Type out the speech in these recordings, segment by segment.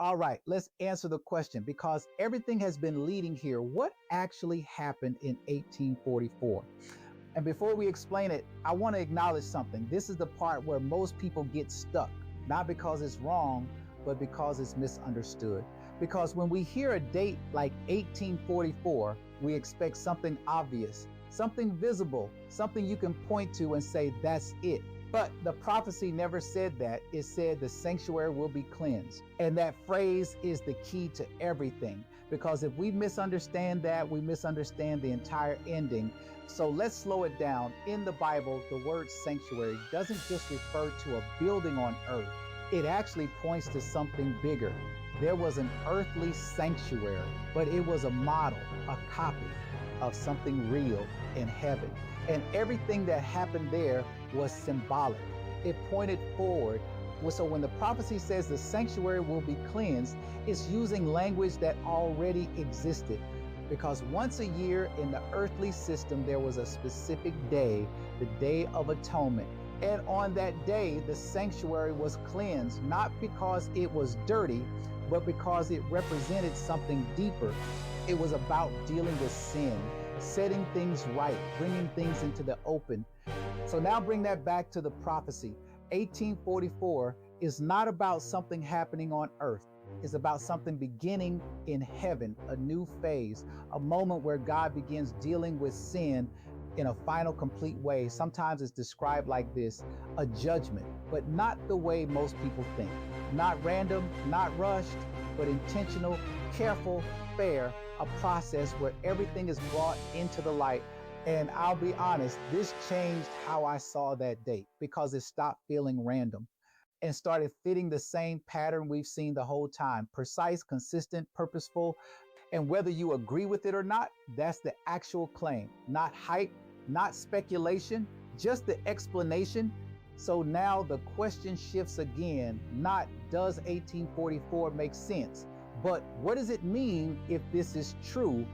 All right, let's answer the question because everything has been leading here. What actually happened in 1844? And before we explain it, I want to acknowledge something. This is the part where most people get stuck, not because it's wrong, but because it's misunderstood. Because when we hear a date like 1844, we expect something obvious, something visible, something you can point to and say, that's it. But the prophecy never said that. It said the sanctuary will be cleansed. And that phrase is the key to everything. Because if we misunderstand that, we misunderstand the entire ending. So let's slow it down. In the Bible, the word sanctuary doesn't just refer to a building on earth. It actually points to something bigger. There was an earthly sanctuary, but it was a model, a copy of something real in heaven. And everything that happened there was symbolic. It pointed forward. So when the prophecy says the sanctuary will be cleansed, it's using language that already existed. Because once a year in the earthly system, there was a specific day, the Day of Atonement. And on that day, the sanctuary was cleansed, not because it was dirty, but because it represented something deeper. It was about dealing with sin, setting things right, bringing things into the open. So now bring that back to the prophecy. 1844 is not about something happening on earth. It's about something beginning in heaven, a new phase, a moment where God begins dealing with sin in a final, complete way. Sometimes it's described like this, a judgment, but not the way most people think. Not random, not rushed, but intentional, careful, fair, a process where everything is brought into the light. And I'll be honest, this changed how I saw that date because it stopped feeling random and started fitting the same pattern we've seen the whole time: precise, consistent, purposeful. And whether you agree with it or not, that's the actual claim, not hype, not speculation, just the explanation. So now the question shifts again, not does 1844 make sense, but what does it mean if this is true?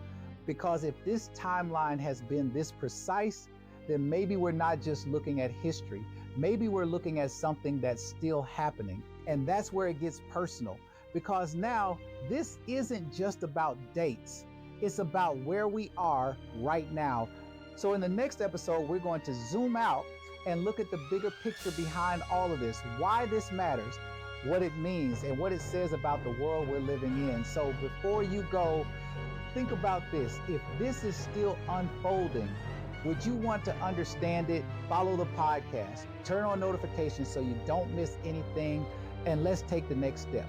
Because if this timeline has been this precise, then maybe we're not just looking at history. Maybe we're looking at something that's still happening. And that's where it gets personal. Because now this isn't just about dates, it's about where we are right now. So in the next episode, we're going to zoom out and look at the bigger picture behind all of this, why this matters, what it means, and what it says about the world we're living in. So before you go, think about this. If this is still unfolding, would you want to understand it? Follow the podcast, turn on notifications so you don't miss anything, and let's take the next step.